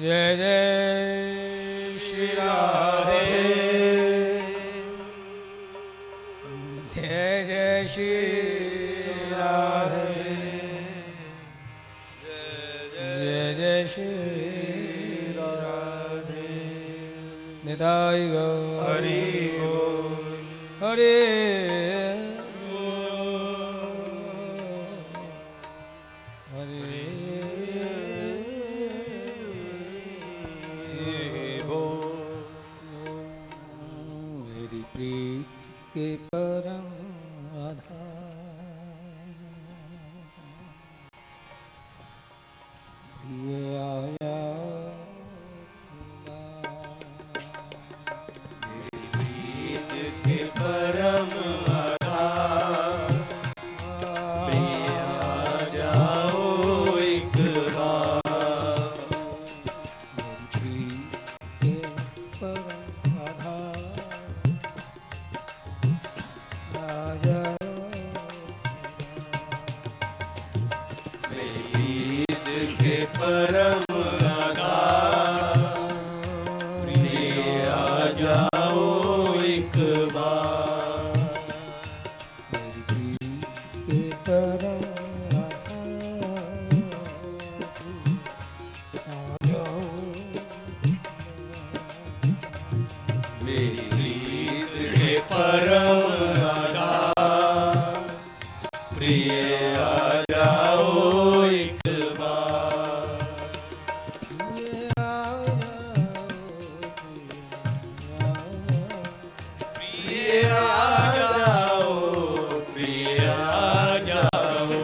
जय जय श्री राधे, जय जय श्री राधे, जय जय श्री राधे। निताई गौर हरि बोल, हरि के परम आधार प्रिय आया मेरी प्रीत के परम आधार प्रिय आ जाओ एक बार। मेरी प्रीत के परम आधार परम आधार प्रिय आ जाओ एक बार। मेरी प्रीत के परम आधार आ जाओ। मेरी प्रीत के परम आधार प्रिय आ जाओ एक बार। प्रिय आ जाओ, प्रिय आ जाओ,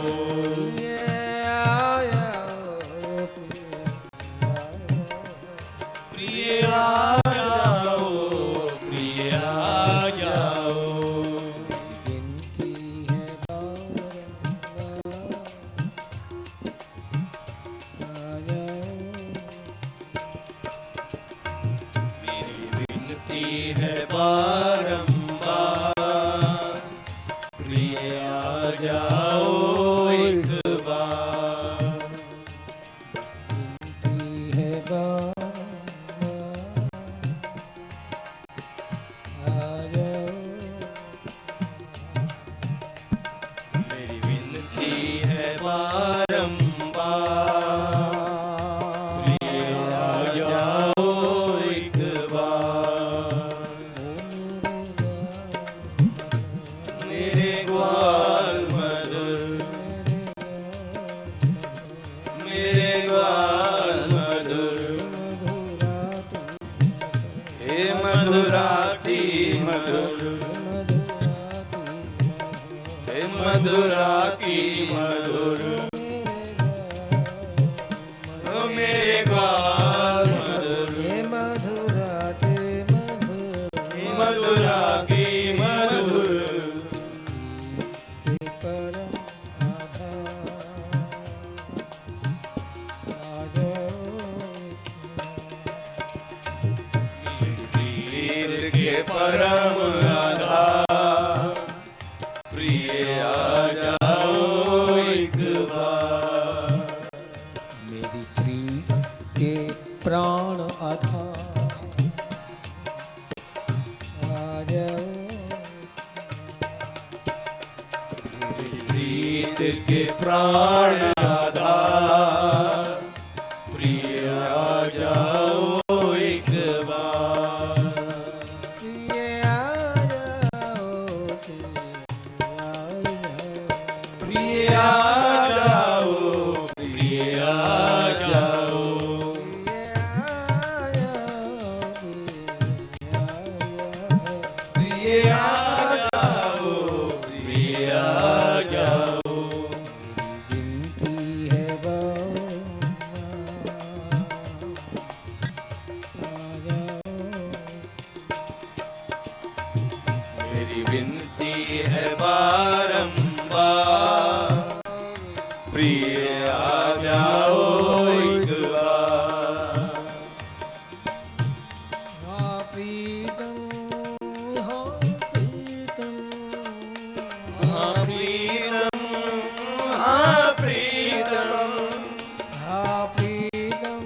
प्रिय आ जाओ, प्रिय आ जाओ। बारंबार प्रिय आ जाओ एक बार। विनती है बारंबार आ जाओ। मेरी विनती है बारंबार प्रिय आ जाओ एक बार। मेरे ग्वाल मधुर, मेरे ग्वाल मधुर, हे मधुराती मधुर, हे मधुराती मधुर, ओ मेरे ग्वाल मधुर, हे मधुराते मधुर, हे मधुराती मधुर। के परम आधार आ जाओ। प्रीत के परम आधार प्रिय आ जाओ एक बार। मेरी प्रीत के प्राण आधार आ जाओ। प्रीत के प्राण आधार प्रिय आ जाओ एक बार। प्रिय आ जाओ, प्रिय आ जाओ, प्रिय आ जाओ, प्रिय आ जाओ, प्रिय आ जाओ। विनती है मेरी विनती है बारंबार प्रिय आ जाओ एक बार। हाँ प्रीतम, हाँ प्रीतम, हाँ प्रीतम, हाँ प्रीतम, हाँ प्रीतम,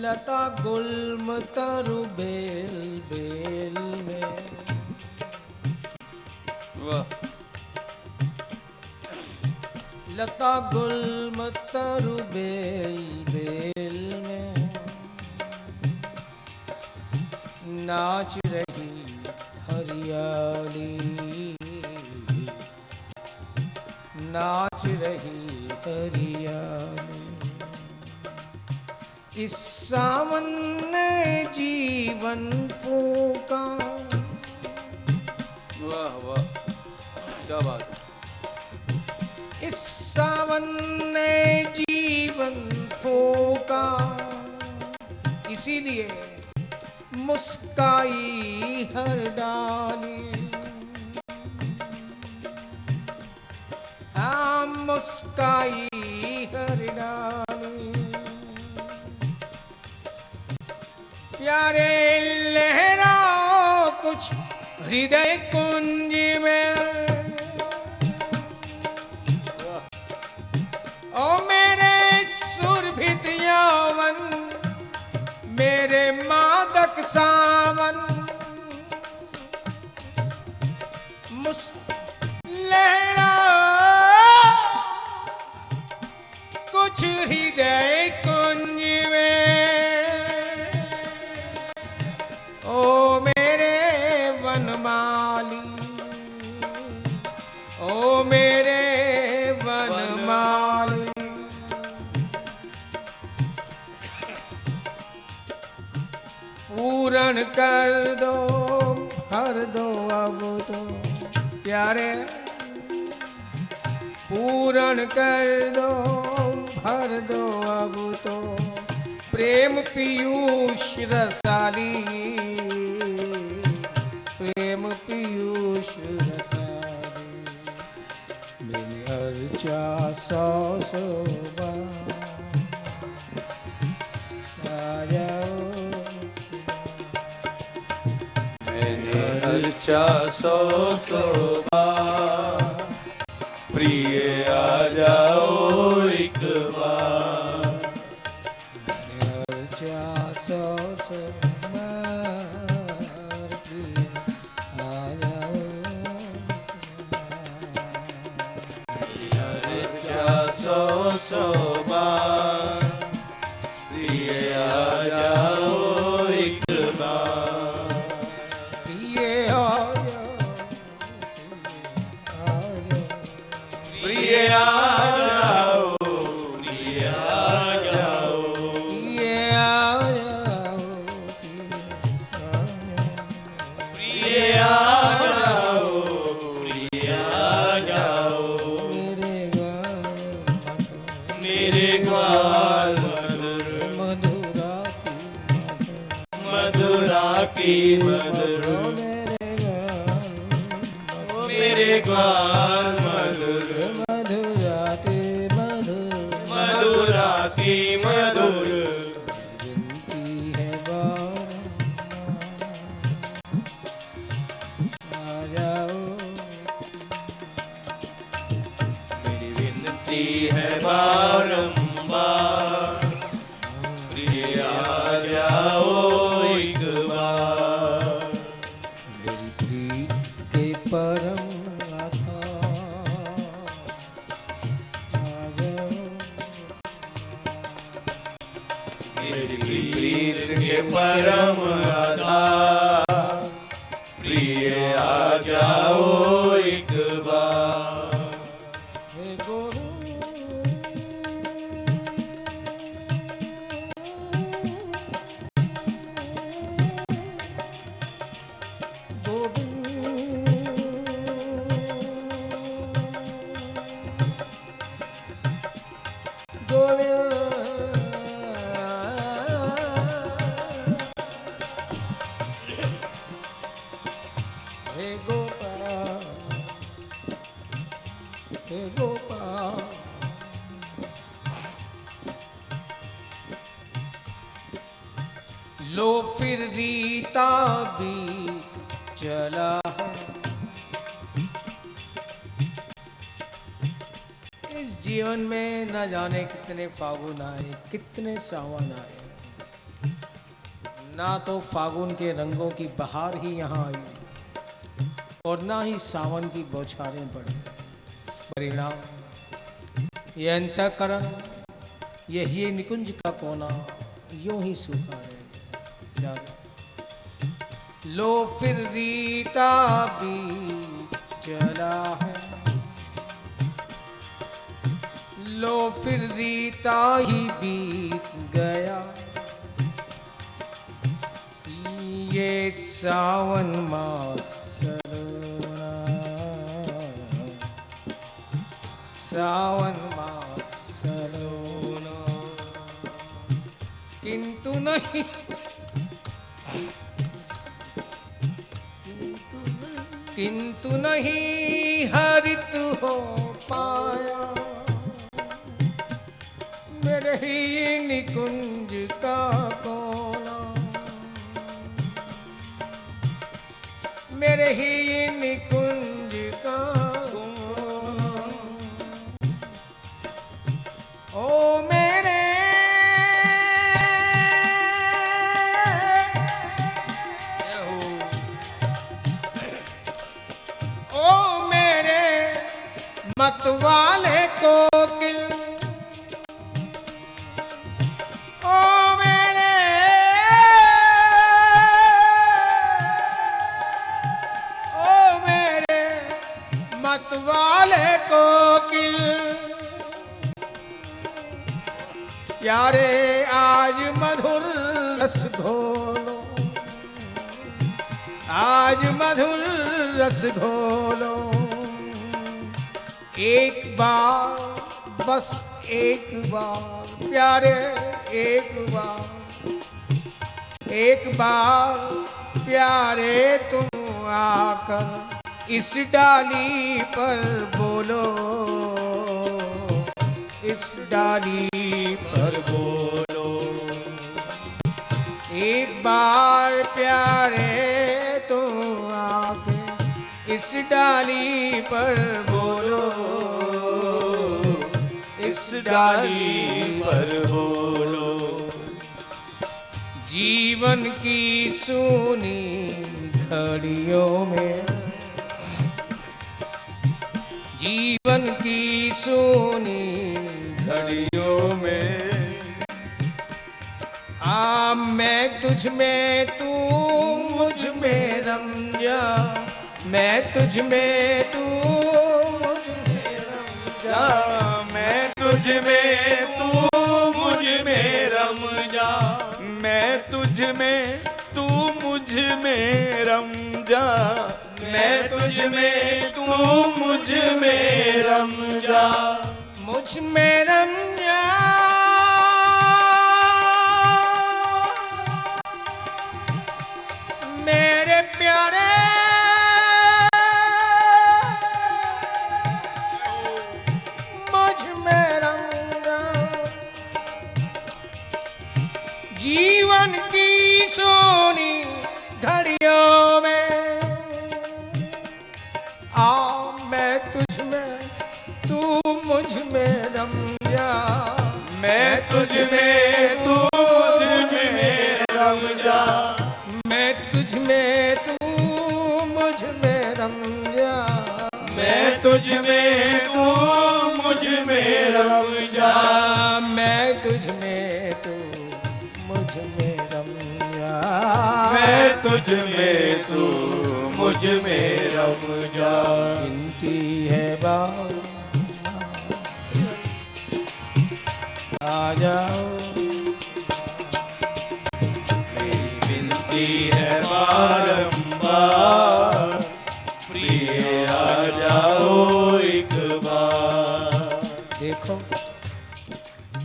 लता गुल्म तरु बेल बेल में, वाह, लता गुल्म तरु बेल बेल में नाच रही हरियाली, नाच रही हरियाली। इस सावन ने जीवन फूंका, वाह वाह, क्या बात है। इस सावन ने जीवन फूंका, इसीलिए मुस्काई हर डाली, हाँ मुस्काई हर डाली। प्यारे लहराओ कुछ हृदय कुंज में, ओ मेरे सुरभित यौवन, मेरे मादक सावन, लहराओ कुछ हृदय कुंज में, ओ मेरे वनमाली, ओ मेरे वनमाली। पूर्ण कर दो भर दो अब तो प्यारे, पूर्ण कर दो भर दो अब तो प्रेम पीयूष रसाली, प्रेम पीयूष रसाली। मेरी अर्चा सौ सौ बार आ जाओ, मैंने अर्चा सौ सौ बार, प्रिय आ जाओ एक बार। अर्चा सौ सौ बार, प्रिय आ जाओ, अर्चा सौ सौ बार, प्रिय आ जाओ एक बार। प्रिय आ जाओ, प्रिय आ जाओ, प्रिय आ जाओ, प्रिय आ जाओ, प्रिय आ जाओ, प्रिय आ जाओ। मेरे ग्वाल मधुरा मधुरा की मधुर, मेरे ग्वाल मधुर, मधुरा के मधुर, मधुरा की मधुर। जिनकी है बार आ जाओ, मेरी विनती है बारंबार, प्रिय आ जाओ एक बार। मेरी प्रीत के परम आधार आ जाओ, मेरी प्रीत के परम आधार, प्रिय आ जाओ एक बार। हे गोविंद गोविंद लो फिर रीता बीत चला है। इस जीवन में न जाने कितने फागुन आए, कितने सावन आए, ना तो फागुन के रंगों की बहार ही यहाँ आई और ना ही सावन की बौछारें पड़ी। परिणाम ये अंतःकरण, यही निकुंज का कोना यूं ही सूखा रह। लो फिर रीता बीत चला है, लो फिर रीता ही बीत गया। ये सावन मास सरोना, सावन मास सरोना, किंतु नहीं किंतु नहीं हरित हो पाया मेरे ही निकुंज का कोना, मेरे ही निकुंज का कोना। ओ मेरे मतवाले कोकिल, ओ मेरे मतवाले कोकिल, प्यारे आज मधुर रस घोलो, आज मधुर रस घोलो। एक बार, बस एक बार प्यारे, एक बार प्यारे तुम आकर इस डाली पर बोलो, इस डाली पर बोलो। एक बार प्यारे तुम आकर इस डाली पर बोलो, इस डाली पर बोलो। जीवन की सूनी घड़ियों में, जीवन की सूनी घड़ियों में, मैं तुझ में तू मुझ में रम जा, मैं तुझ में तू मुझ में रम जा, मैं तुझ में तू मुझ में रम जा, मैं तुझ में तू मुझ में रम जा, मैं तुझ में तू मुझ में रम जा, मुझ में रम जा। मेरे प्यारे जीवन की सोनी घड़ियों में, मैं तुझ में तू मुझ में रम जा, मैं तुझ में तू मुझ में रम जा, मैं तुझ में तू मुझ में रम जा, मैं तुझ में तू मुझ में रम जा, मैं तुझ में तू मुझ में रम जा, मैं तुझ में तू मुझ में रम जा। विनती है बाबा आ जाओ, मेरी विनती है बारंबार, प्रिय आ जाओ एक बार। देखो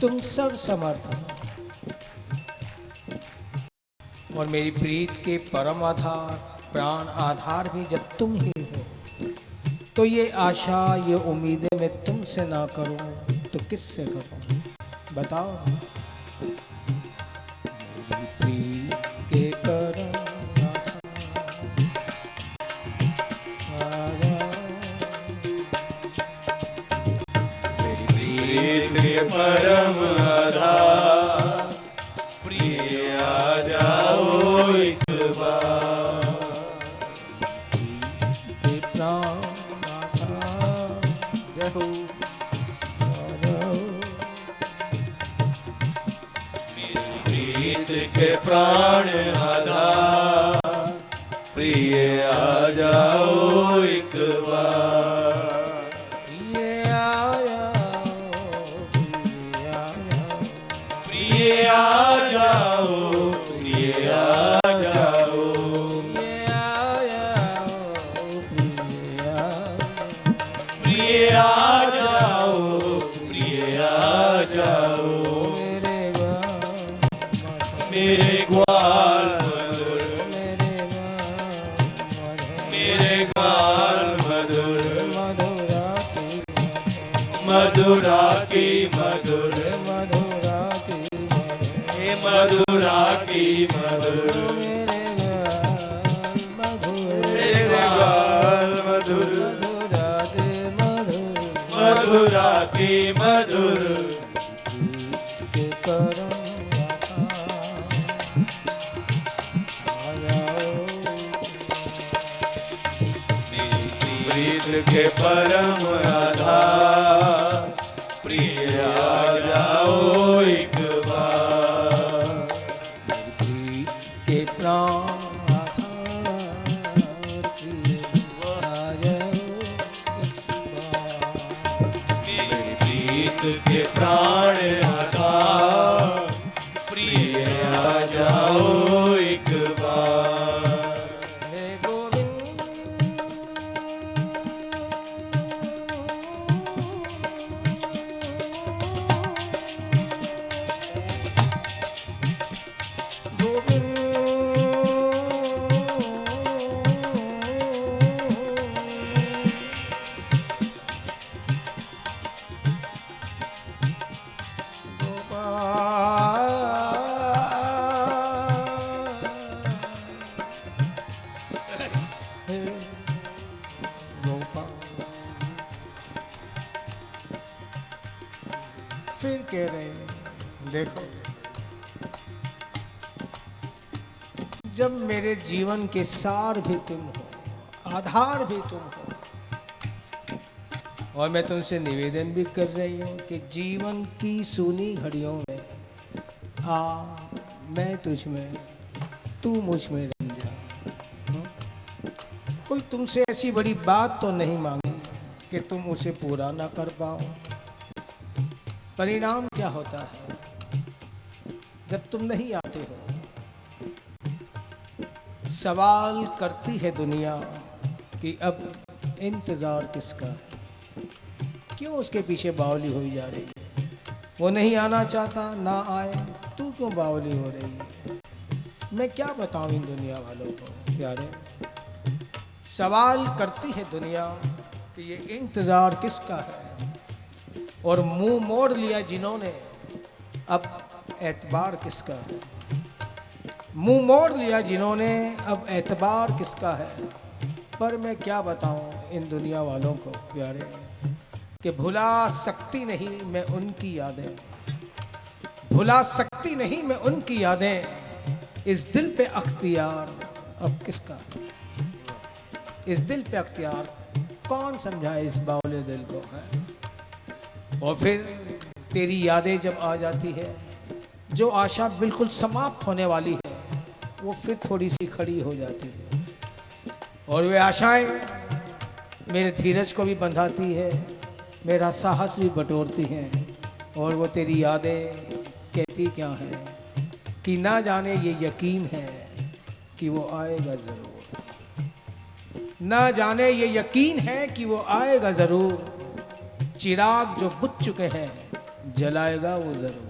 तुम सब समर्थ हो और मेरी प्रीत के परम आधार, प्राण आधार भी जब तुम ही हो, तो ये आशा, ये उम्मीदें मैं तुमसे ना करूं तो किससे करूं? बताओ। मेरी प्रीत परम आधार, प्रिय आ जाओ एक बार। प्रीत के प्राण आधार, प्रिय आ जाओ एक बार। ये आया, प्रिय आ जाओ, प्रिय आ जाओ। ये आया, प्रिय आ जाओ, प्रिय आ जाओ। मेरे ग्वाल मधुर, मेरे ग्वाल मधुर, मधुरा की मधुर, हे मधुरा की मधुर। मेरे ग्वाल मधुर, मधुरा की मधुर। प्रीत के परम आधार, प्रिय आ जाओ एक बार। के प्राण आधार, मेरी प्रीत के प्राण आधार, प्रिय आ जाओ एक बार। हे गोविंद फिर कह रहे हैं, देखो जब मेरे जीवन के सार भी तुम हो, आधार भी तुम हो, और मैं तुमसे निवेदन भी कर रही हूँ कि जीवन की सूनी घड़ियों में आ मैं तुझ में, तू मुझ में रम जा। कोई तुमसे ऐसी बड़ी बात तो नहीं मांगी कि तुम उसे पूरा ना कर पाओ। परिणाम क्या होता है जब तुम नहीं आते हो? सवाल करती है दुनिया कि अब इंतजार किसका है, क्यों उसके पीछे बावली हुई जा रही है? वो नहीं आना चाहता, ना आए, तू क्यों बावली हो रही है? मैं क्या बताऊं इन दुनिया वालों को प्यारे। सवाल करती है दुनिया कि ये इंतजार किसका है, और मुंह मोड़ लिया जिन्होंने, अब एतबार किसका है? मुंह मोड़ लिया जिन्होंने, अब एतबार किसका है? पर मैं क्या बताऊं इन दुनिया वालों को प्यारे कि भुला सकती नहीं मैं उनकी यादें, भुला सकती नहीं मैं उनकी यादें। इस दिल पे अख्तियार अब किसका? इस दिल पे अख्तियार कौन समझाए इस बावले दिल को है? और फिर तेरी यादें जब आ जाती है, जो आशा बिल्कुल समाप्त होने वाली है वो फिर थोड़ी सी खड़ी हो जाती है, और वे आशाएं मेरे धीरज को भी बंधाती है, मेरा साहस भी बटोरती हैं। और वो तेरी यादें कहती क्या है कि ना जाने ये यकीन है कि वो आएगा ज़रूर, ना जाने ये यकीन है कि वो आएगा ज़रूर। चिराग जो बुझ चुके हैं जलाएगा वो ज़रूर।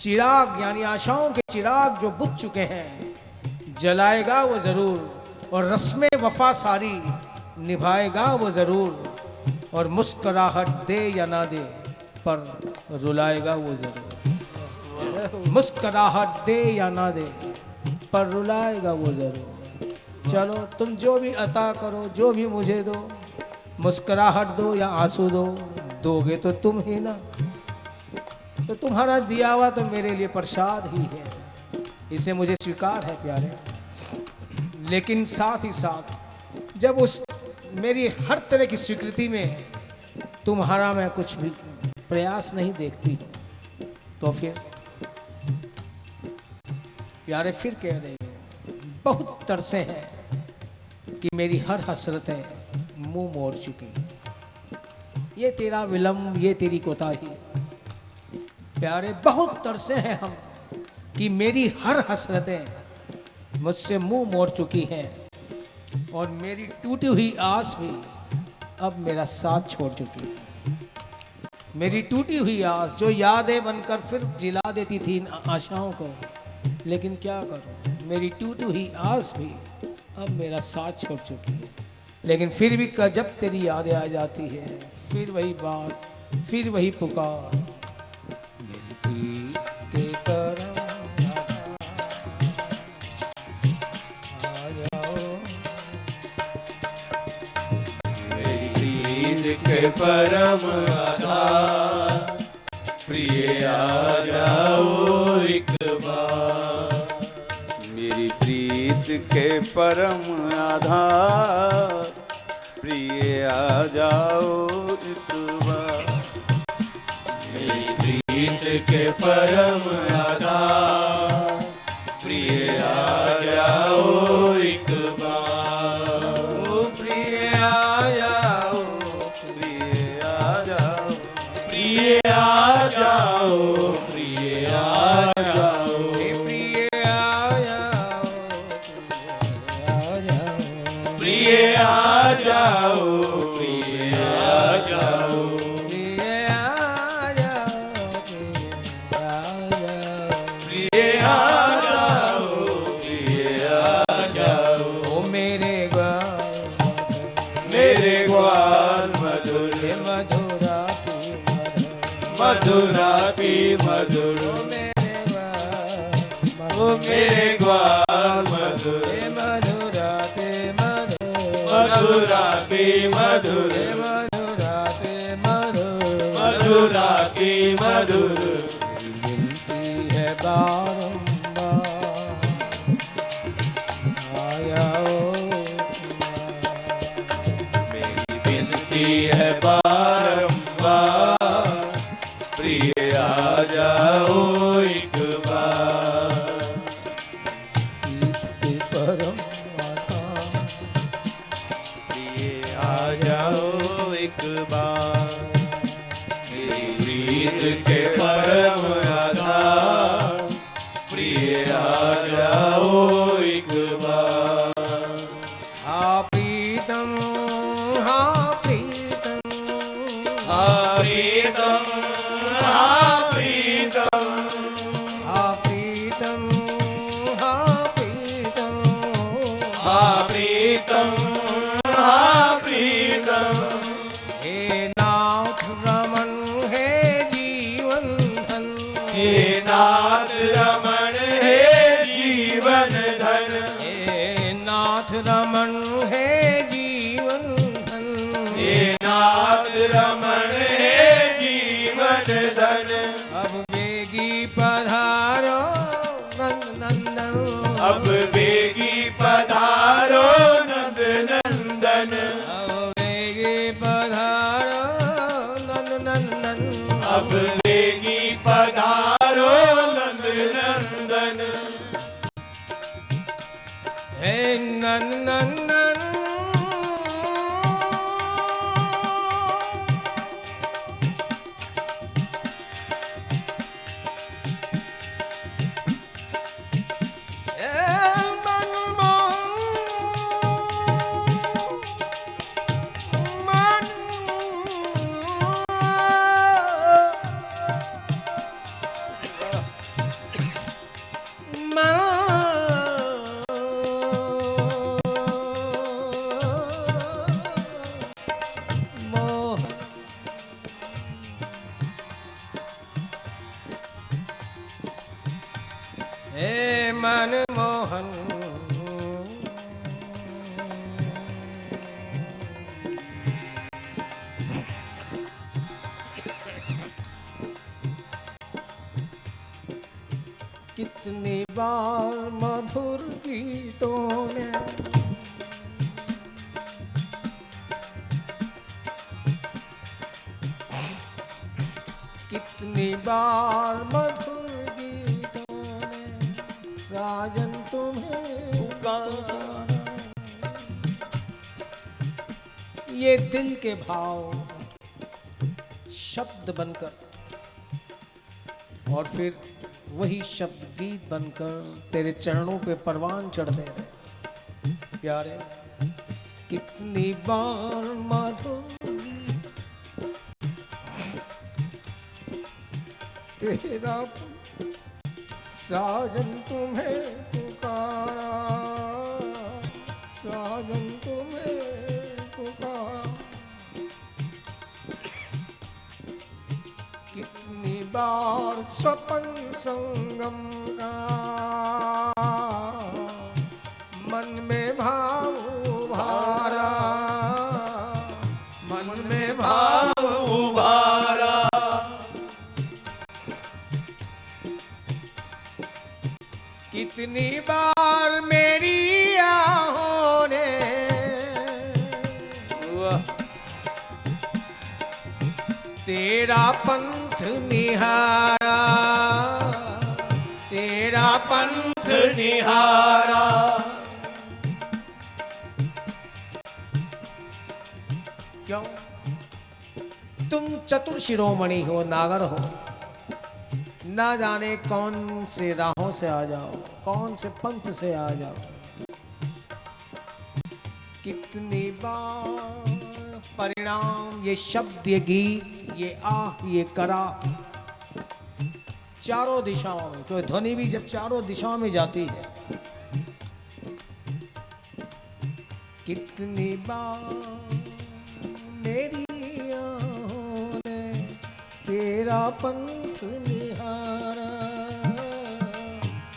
चिराग यानी आशाओं के चिराग जो बुझ चुके हैं जलाएगा वो ज़रूर, और रस्में वफा सारी निभाएगा वो ज़रूर। और मुस्कुराहट दे या ना दे पर रुलाएगा वो ज़रूर। मुस्कुराहट दे या ना दे पर रुलाएगा वो ज़रूर। चलो तुम जो भी अता करो, जो भी मुझे दो, मुस्कुराहट दो या आंसू दो, दोगे तो तुम ही ना। तो तुम्हारा दिया हुआ तो मेरे लिए प्रसाद ही है, इसे मुझे स्वीकार है प्यारे। लेकिन साथ ही साथ जब उस मेरी हर तरह की स्वीकृति में तुम्हारा मैं कुछ भी प्रयास नहीं देखती हूँ, तो फिर प्यारे फिर कह रहे हो बहुत तरसे हैं कि मेरी हर हसरतें मुंह मोड़ चुकी। ये तेरा विलम्ब, ये तेरी कोताही प्यारे, बहुत तरसे हैं हम कि मेरी हर हसरतें मुझसे मुंह मोड़ चुकी हैं और मेरी टूटी हुई आस भी अब मेरा साथ छोड़ चुकी है। मेरी टूटी हुई आस जो यादें बनकर फिर जिला देती थी इन आशाओं को, लेकिन क्या करूं, मेरी टूटी हुई आस भी अब मेरा साथ छोड़ चुकी है। लेकिन फिर भी जब तेरी यादें आ जाती है, फिर वही बात, फिर वही पुकार, मेरी प्रीत के करम आ जाओ, मेरी प्रीत के परम आधार, प्रिय आ जाओ एक बार। मेरी प्रीत के परम आधार, प्रिय आ जाओ एक बार। मेरी प्रीत के परम आधार, प्रिय आ जाओ एक बार। ओ प्रिय आ जाओ, प्रिय आ जाओ, प्रिय आ जाओ, प्रिय आ जाओ, प्रिय आ जाओ, प्रिय आ जाओ, प्रिय आ जाओ, प्रिय आ जाओ, प्रिय आ जाओ। ओ मेरे ग्वाल मधुर, मधुराती मधुर, ओ मेरे ग्वाल मधुर, मधुराती मधुर, मधुराती मधुर। मिलती है बारंबार, आया मेरी विनती है बारंबार, प्रिय आ जाओ एक बार। के परम प्रिय आ जाओ एक बार। मेरी प्रीत के परम आधार, प्रिय आ जाओ एक बार। हा प्रीतम, हा प्रीतम, हा प्रीतम, हा प्रीतम, हा प्रीतम, हा प्रीतम, हा प्रीतम, हा प्रीतम। हे नाथ रमन हे जीवन धन, हे नाथ रमण हे जीवन धन, हे नाथ रमन हे जीवन धन, हे नाथ रमण हे जीवन धन। अब बेगी पधारो नंद नंदन, अब बेगी पधारो नंद नंदन, अब बेगी पधारो नंद नंदन, अब बेगी पधारो नंद नंदन। हे नंद नंदन, हे मनमोहन, कितनी बार मधुर गीतों ने कितनी बार मधुर गीतों ने साजन तुम्हें पुकारा। ये दिल के भाव शब्द बनकर और फिर वही शब्द गीत बनकर तेरे चरणों पे परवान चढ़ते रहे प्यारे। कितनी बार मधुर तेरा साजन तुम्हें पुकारा, साजन तुम्हें पुकारा। कितनी बार स्वपन संगम का मन में भाव उभारा, मन में भाव उभारा। कितनी बार मेरी आहों ने तेरा पंथ निहारा, तेरा पंथ निहारा। क्यों? तुम चतुर शिरोमणि हो, नागर हो, ना जाने कौन से राहों से आ जाओ, कौन से पंथ से आ जाओ। कितनी बार परिणाम, ये शब्द, ये गीत, ये आह, ये करा, चारों दिशाओं में, तो ध्वनि भी जब चारों दिशाओं में जाती है। कितनी बार मेरी आँखों ने तेरा पंथ निहारा,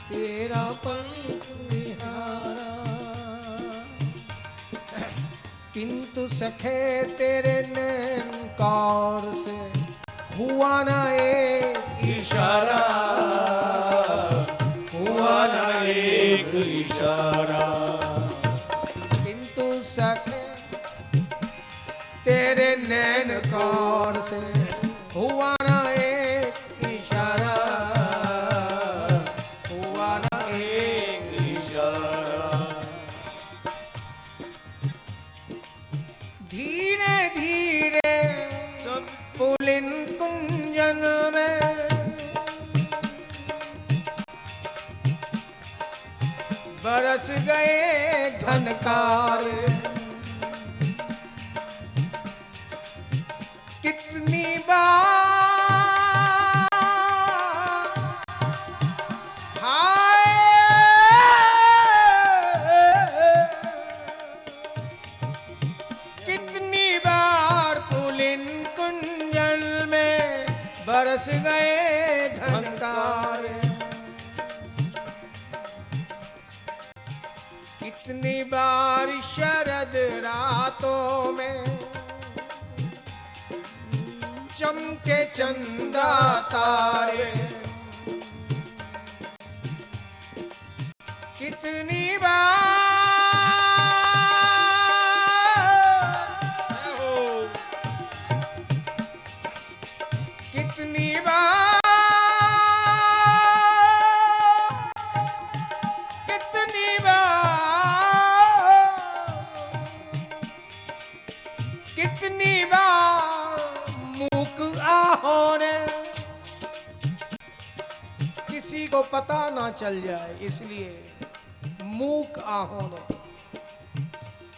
तेरा पंथ निहारा। किंतु सखे तेरे नैन कार से हुआ ना एक इशारा, हुआ ना एक इशारा। किंतु सखे तेरे नैन कार से हुआ ना एक इशारा, हुआ ना एक इशारा। धीरे धीरे सब पुलिन कुंजन में बरस गए घनकार। कितनी बार हाय कितनी बार पुलिन कुंजल में बरस गए घनकार। कितनी बार शरद रातों में चमके चंदा तारे। कितनी बार कितनी बार कितनी बार कितनी बार मूक आहों ने, किसी को पता ना चल जाए इसलिए मूक आहों ने।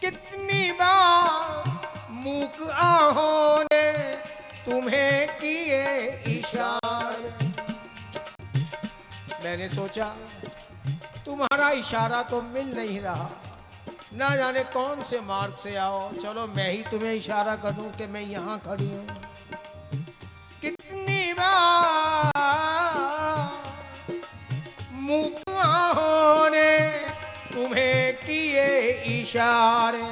कितनी बार मूक आहों ने तुम्हें किए इशारे। मैंने सोचा तुम्हारा इशारा तो मिल नहीं रहा, ना जाने कौन से मार्ग से आओ, चलो मैं ही तुम्हें इशारा कर दूं कि मैं यहाँ खड़ी हूँ। कितनी बार मूक आहों ने तुम्हें किए इशारे।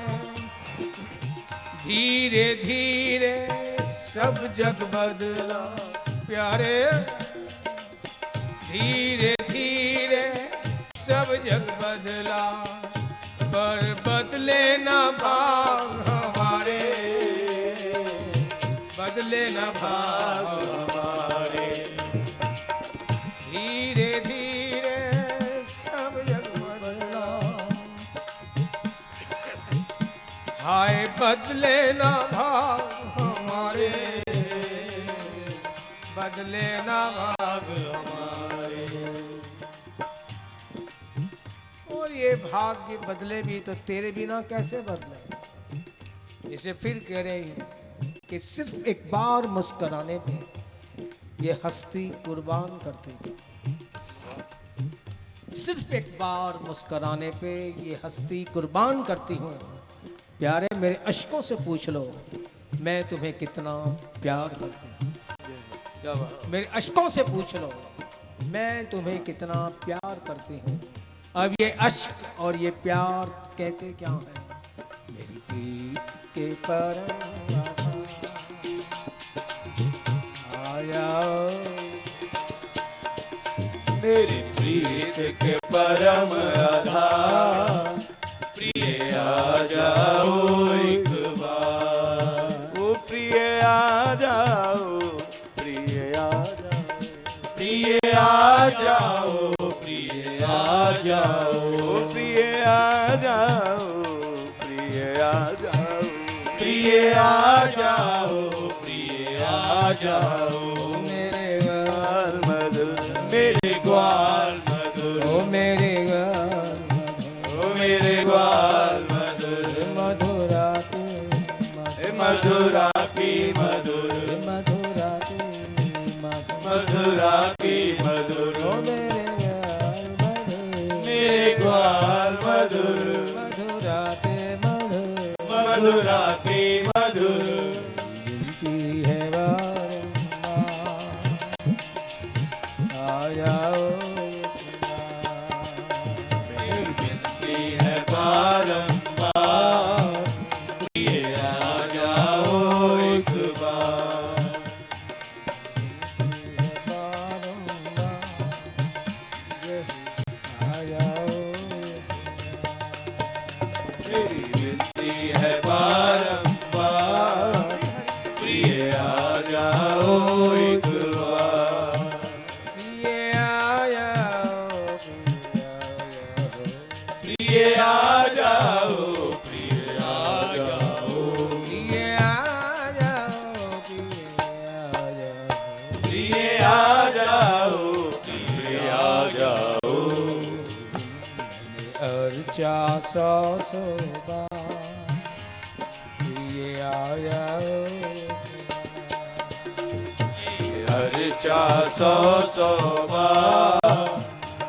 धीरे धीरे सब जग बदला प्यारे, धीरे धीरे जग बदला, पर बदले ना भाग हमारे, बदले ना भाग हमारे। धीरे धीरे सब जग बदला, हाय बदले ना भाग हमारे, बदले ना भाग हमारे। और ये भाग्य बदले भी तो तेरे बिना कैसे बदले। इसे फिर कह रहे हैं कि सिर्फ एक बार मुस्कुराने पे ये हस्ती कुर्बान करती, सिर्फ एक बार मुस्कुराने पे ये हस्ती कुर्बान करती हूँ। प्यारे मेरे अश्कों से पूछ लो मैं तुम्हें कितना प्यार करती हूँ। मेरे अश्कों से पूछ लो मैं तुम्हें कितना प्यार करती हूँ। अब ये अश्क और ये प्यार कहते क्या है। मेरी प्रीत के परम आया, मेरी प्रीत के परम आधार, प्रिय आ जाओ एक बार। ओ प्रिय आ जाओ, प्रिय आ जाओ, प्रिय आ जाओ, प्रिय आ जाओ, प्रिय आ जाओ, प्रिय आ जाओ, प्रिय आ जाओ, प्रिय आ जाओ। मेरे ग्वाल मधुर, मेरे ग्वाल मधुर, ओ मेरे ग्वाल, ओ मेरे ग्वाल मधुर, मधुरा मधुरा की मधुर, मधुरा मधुरा की मधुर। ओ मेरे ग्वाल मधुर, मधुरा के मधुर, मधुरा की मधुर। विनती है बारंबार आ जाओ, मेरी विनती है बारंबार, प्रिय आ जाओ एक बार। मेरी विनती है बारंबार, प्रिय आ जाओ एक बार। प्रिय आ जाओ, प्रिय आ जाओ, प्रिय आ जाओ, प्रिय आ जाओ। अर्चा सौ सौ बार ये आया, अर्चा सौ सौ बार,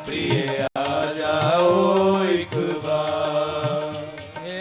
प्रिय आ जाओ एक बार। हे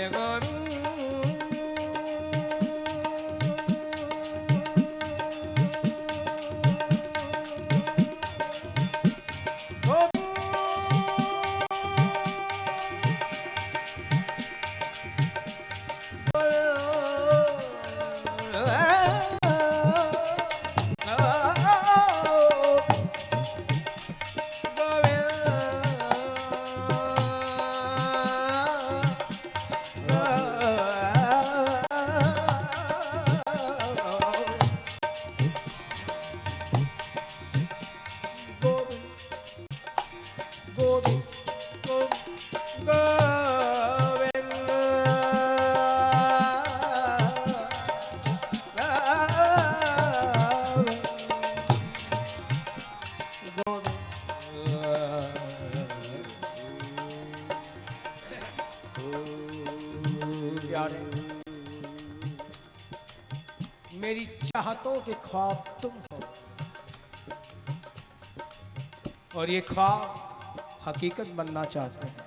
मेरी चाहतों के ख्वाब तुम हो और ये ख्वाब हकीकत बनना चाहते हैं,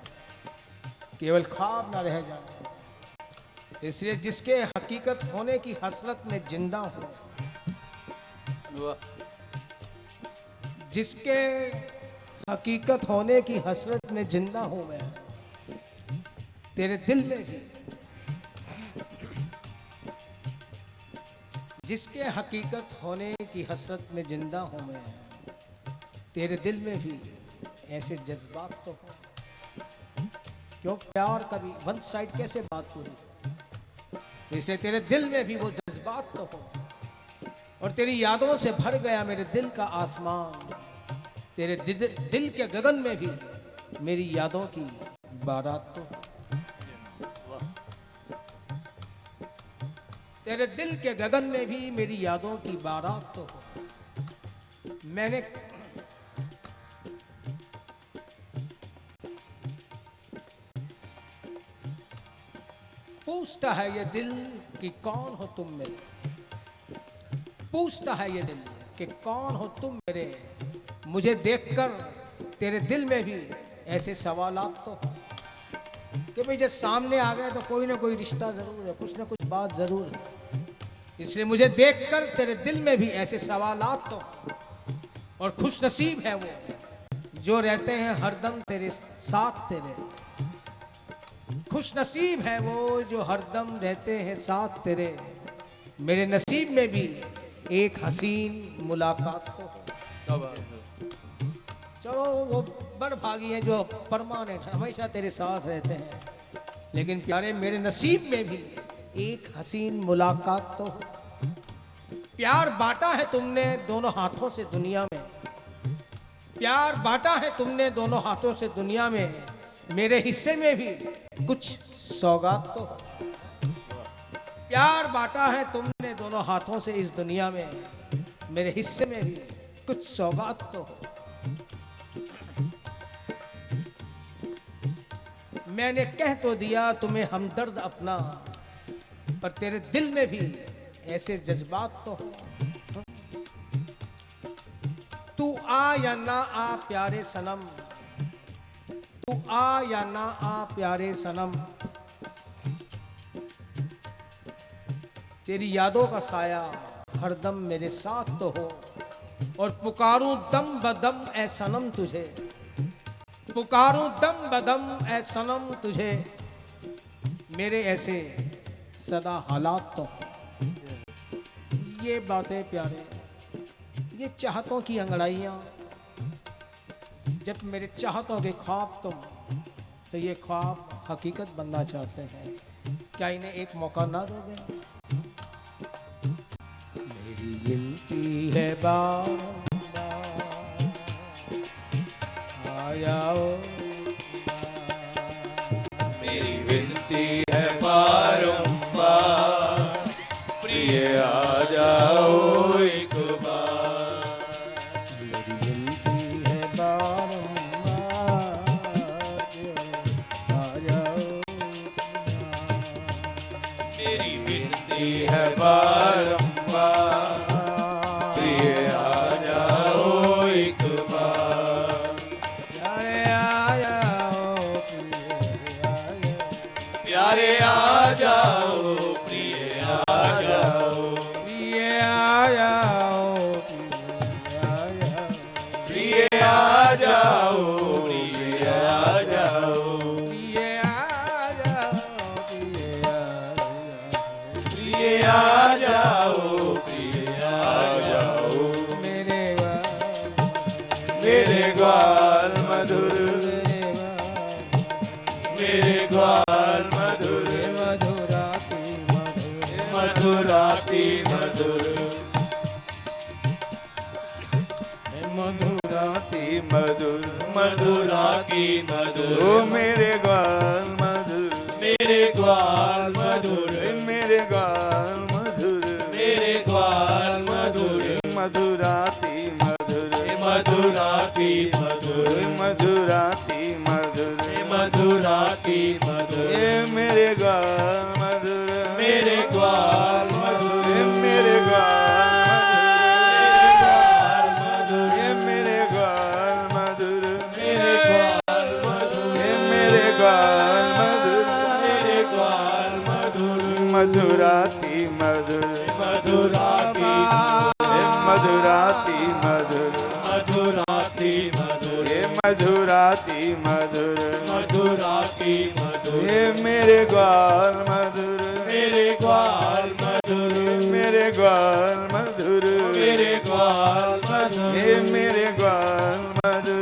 केवल ख्वाब ना रह जाए। इसलिए जिसके हकीकत होने की हसरत में जिंदा हो, जिसके हकीकत होने की हसरत में जिंदा हूं मैं, तेरे दिल में भी, जिसके हकीकत होने की हसरत में जिंदा हूं मैं, तेरे दिल में भी ऐसे जज्बात तो हो क्यों प्यार कभी वन साइड कैसे बात पूरी, इसलिए तेरे दिल में भी वो जज्बात तो हो। और तेरी यादों से भर गया मेरे दिल का आसमान, तेरे दिल के गगन में भी मेरी यादों की बारात तो हो। तेरे दिल के गगन में भी मेरी यादों की बारात तो हो। मैंने पूछता है ये दिल कि कौन हो तुम मेरे, पूछता है ये दिल कि कौन हो तुम मेरे। मुझे देखकर तेरे दिल में भी ऐसे सवालात तो हो कि भाई जब सामने आ गए तो कोई ना कोई रिश्ता जरूर है, कुछ ना कुछ बात जरूर है। इसलिए मुझे देखकर तेरे दिल में भी ऐसे सवालात तो हो। और खुश नसीब है वो जो रहते हैं हरदम तेरे साथ तेरे, खुश नसीब है वो जो हरदम रहते हैं साथ तेरे। मेरे नसीब में भी एक हसीन मुलाकात तो हो। चलो वो बड़ भागी है जो परमानेंट हमेशा तेरे साथ रहते हैं, लेकिन प्यारे मेरे नसीब में भी एक हसीन मुलाकात तो हो। प्यार बांटा है तुमने दोनों हाथों से दुनिया में, प्यार बांटा है तुमने दोनों हाथों से दुनिया में। मेरे हिस्से में भी कुछ सौगात तो हो। प्यार बांटा है तुमने दोनों हाथों से इस दुनिया में, मेरे हिस्से में भी कुछ सौगात तो हो। मैंने कह तो दिया तुम्हें हमदर्द अपना, पर तेरे दिल में भी ऐसे जज्बात तो हो। तू आ या ना आ प्यारे सनम, तू आ या ना आ प्यारे सनम। तेरी यादों का साया हरदम मेरे साथ तो हो। और पुकारूं दम बदम ए सनम तुझे, पुकारूं दम बदम ए सनम तुझे। मेरे ऐसे सदा हालात तो हो। ये बातें प्यारे, ये चाहतों की अंगड़ाइयाँ, जब मेरे चाहतों के ख्वाब तुम, तो ये ख्वाब हकीकत बनना चाहते हैं। क्या इन्हें एक मौका ना दोगे? मेरी गिनती है बारंबार आ जाओ, मेरी विनती है बारंबार प्रिय आ जाओ एक बार। मेरी गिनती है बारंबार आ जाओ, मेरी विनती है बारंबार प्रिय आ जाओ एक बार। अरे आ जाओ प्यारे आ जाओ प्रिय आ जाओ, प्रिय आ जाओ, प्रिय आ जाओ, प्रिय आ जाओ, प्रिय आ जाओ, प्रिय आ जाओ, प्रिय आ जाओ। मेरे ग्वाल मधुर, मेरे ग्वाल मधुर, मधुराती मधुर, मधुराती मधुर, मधुराती मधुर। ओ मेरे ग्वाल मधुर, मेरे ग्वाल मधुर, मेरे ग्वाल मधुर, मेरे ग्वाल मधुर, मधुराती मधुर, मधुराती मधुर, मधुराती मधुर, मधुराती मधुर। मेरे ग्वाल मधुर, मेरे ग्वाल मधुर, मेरे ग्वाल मधुर, मेरे ग्वाल मधुर, मेरे ग्वाल मधुर, मेरे ग्वाल मधुर, मेरे ग्वाल मधुर, मधुराती मधुर, मधुराती मधुराती मधुर, मधुराती मधुर, मधुराती मधुर, मधुराती मधुर। मेरे ग्वाल मधुर, मेरे ग्वाल मधुर, मेरे ग्वाल मधुर, मेरे ग्वाल मधुर, मेरे ग्वाल मधुर,